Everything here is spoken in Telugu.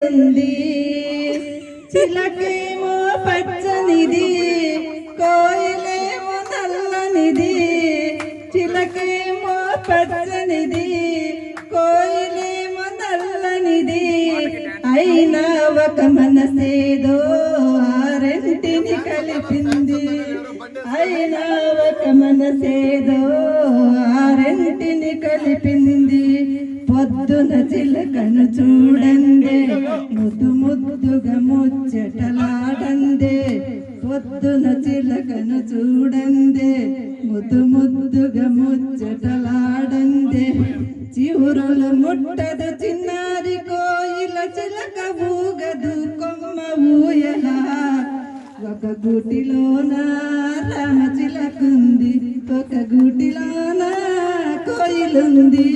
ఉంది చిలకేమో పచ్చనిది కోయిలేమో నల్లనిది చిలకేమో పచ్చనిది కోయిలేమో నల్లనిది అయినా ఒక మనసేదో ఆరెంటిని కలిపింది అయినా ఒక మనసేదో ఆరెంటిని కలిపింది పొద్దున చిలకను చూడందే ముద్దు ముద్దుగా ముచ్చటలాడందే పొద్దున చిలకను చూడందే ముద్దు ముద్దుగా ముచ్చటలాడందే చివురులు ముట్టదు చిన్నారి కోయిల చిలక ఊగదు కొమ్మ ఊయల ఒక గూటిలోన రామ చిలకుంది ఒక గూటిలోన కోయిలుంది